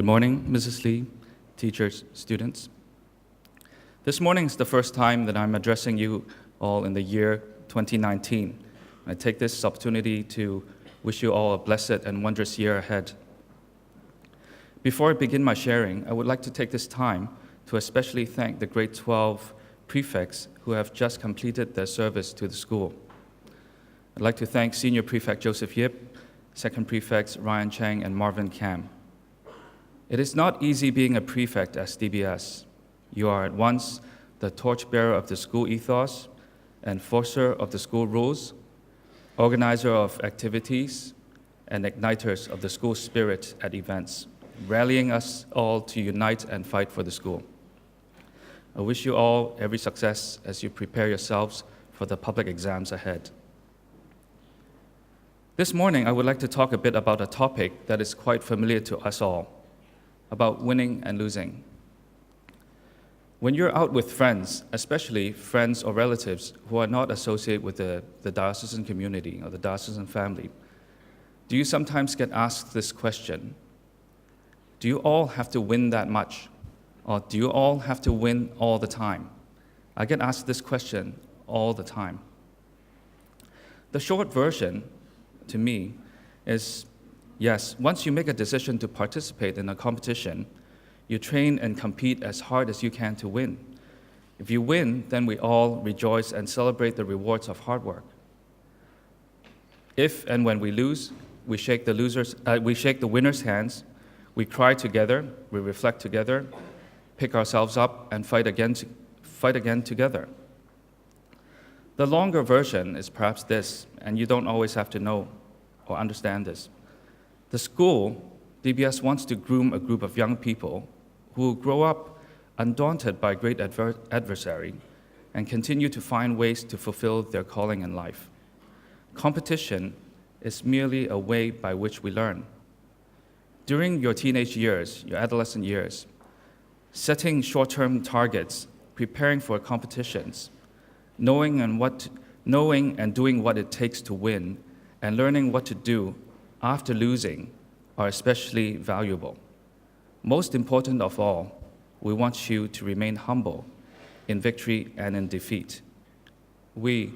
Good morning, Mrs. Lee, teachers, students. This morning is the first time that I'm addressing you all in the year 2019. I take this opportunity to wish you all a blessed and wondrous year ahead. Before I begin my sharing, I would like to take this time to especially thank the grade 12 prefects who have just completed their service to the school. I'd like to thank Senior Prefect Joseph Yip, Second Prefects Ryan Chang and Marvin Kam. It is not easy being a prefect at DBS. You are at once the torchbearer of the school ethos, enforcer of the school rules, organizer of activities, and igniters of the school spirit at events, rallying us all to unite and fight for the school. I wish you all every success as you prepare yourselves for the public exams ahead. This morning, I would like to talk a bit about a topic that is quite familiar to us all, about winning and losing. When you're out with friends, especially friends or relatives who are not associated with the diocesan community or the diocesan family, do you sometimes get asked this question? Do you all have to win that much? Or do you all have to win all the time? I get asked this question all the time. The short version, to me, is yes, once you make a decision to participate in a competition, you train and compete as hard as you can to win. If you win, then we all rejoice and celebrate the rewards of hard work. If and when we lose, we shake the winner's hands, we cry together, we reflect together, pick ourselves up, and fight again together. The longer version is perhaps this, and you don't always have to know or understand this. The school, DBS, wants to groom a group of young people who will grow up undaunted by great adversary and continue to find ways to fulfill their calling in life. Competition is merely a way by which we learn. During your teenage years, your adolescent years, setting short-term targets, preparing for competitions, knowing and doing what it takes to win, and learning what to do after losing are especially valuable. Most important of all, we want you to remain humble in victory and in defeat. We,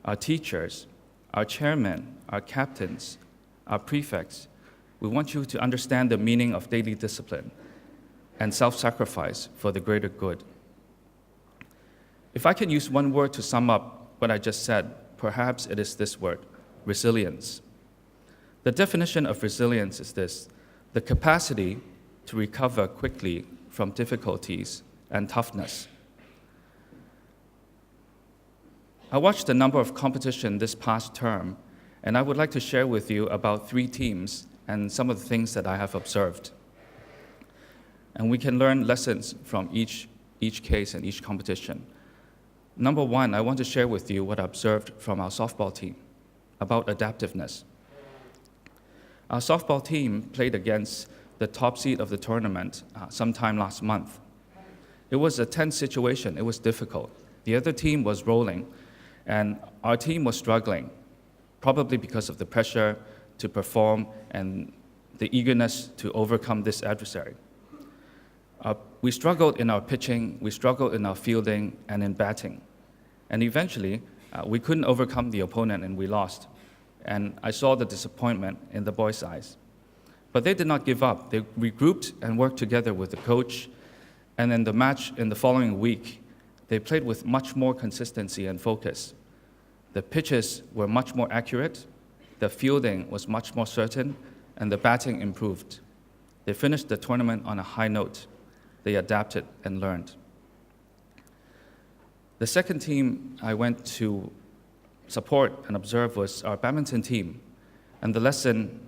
our teachers, our chairmen, our captains, our prefects, we want you to understand the meaning of daily discipline and self-sacrifice for the greater good. If I can use one word to sum up what I just said, perhaps it is this word: resilience. The definition of resilience is this: the capacity to recover quickly from difficulties and toughness. I watched a number of competitions this past term, and I would like to share with you about 3 teams and some of the things that I have observed. And we can learn lessons from each case and each competition. Number 1, I want to share with you what I observed from our softball team about adaptiveness. Our softball team played against the top seed of the tournament sometime last month. It was a tense situation. It was difficult. The other team was rolling, and our team was struggling, probably because of the pressure to perform and the eagerness to overcome this adversary. We struggled in our pitching, we struggled in our fielding, and in batting. And eventually, we couldn't overcome the opponent, and we lost. And I saw the disappointment in the boys' eyes. But they did not give up. They regrouped and worked together with the coach. And in the match in the following week, they played with much more consistency and focus. The pitches were much more accurate, the fielding was much more certain, and the batting improved. They finished the tournament on a high note. They adapted and learned. The second team I went to support and observe was our badminton team. And the lesson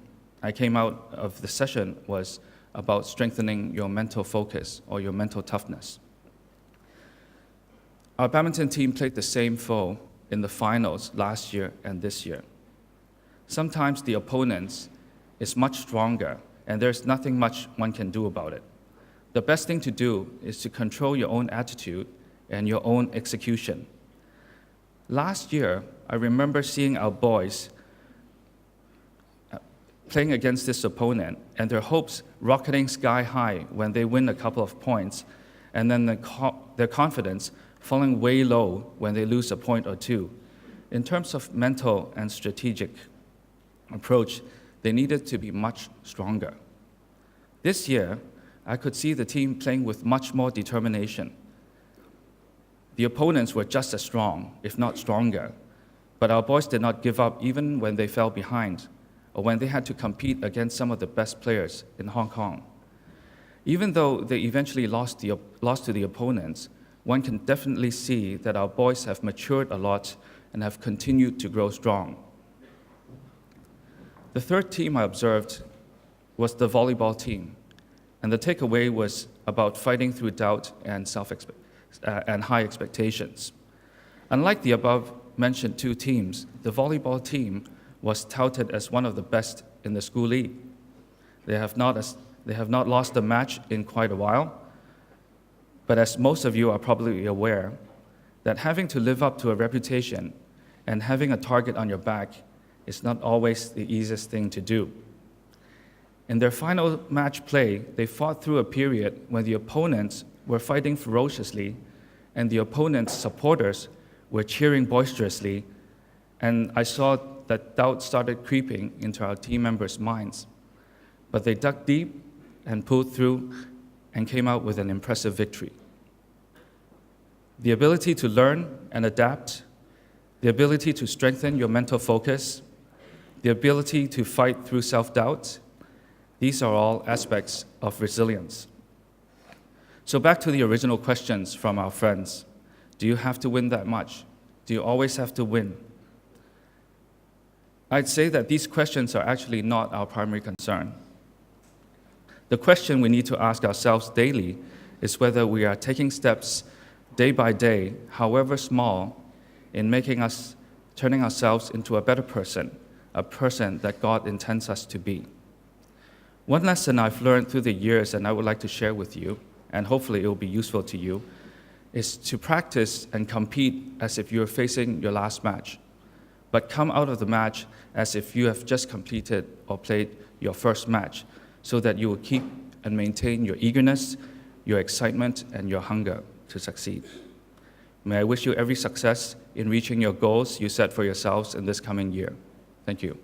I came out of the session was about strengthening your mental focus or your mental toughness. Our badminton team played the same foe in the finals last year and this year. Sometimes the opponent is much stronger, and there's nothing much one can do about it. The best thing to do is to control your own attitude and your own execution. Last year, I remember seeing our boys playing against this opponent and their hopes rocketing sky high when they win a couple of points, and then their confidence falling way low when they lose a point or two. In terms of mental and strategic approach, they needed to be much stronger. This year, I could see the team playing with much more determination. The opponents were just as strong, if not stronger, but our boys did not give up even when they fell behind or when they had to compete against some of the best players in Hong Kong. Even though they eventually lost to the opponents, one can definitely see that our boys have matured a lot and have continued to grow strong. The third team I observed was the volleyball team, and the takeaway was about fighting through doubt and and high expectations. Unlike the above-mentioned two teams, the volleyball team was touted as one of the best in the school league. They have not lost a match in quite a while, but as most of you are probably aware, that having to live up to a reputation and having a target on your back is not always the easiest thing to do. In their final match play, they fought through a period when the opponents were fighting ferociously and the opponent's supporters were cheering boisterously, and I saw that doubt started creeping into our team members' minds. But they dug deep and pulled through and came out with an impressive victory. The ability to learn and adapt, the ability to strengthen your mental focus, the ability to fight through self-doubt, these are all aspects of resilience. So back to the original questions from our friends. Do you have to win that much? Do you always have to win? I'd say that these questions are actually not our primary concern. The question we need to ask ourselves daily is whether we are taking steps day by day, however small, in turning ourselves into a better person, a person that God intends us to be. One lesson I've learned through the years and I would like to share with you, and hopefully it will be useful to you, is to practice and compete as if you're facing your last match, but come out of the match as if you have just completed or played your first match, so that you will keep and maintain your eagerness, your excitement, and your hunger to succeed. May I wish you every success in reaching your goals you set for yourselves in this coming year. Thank you.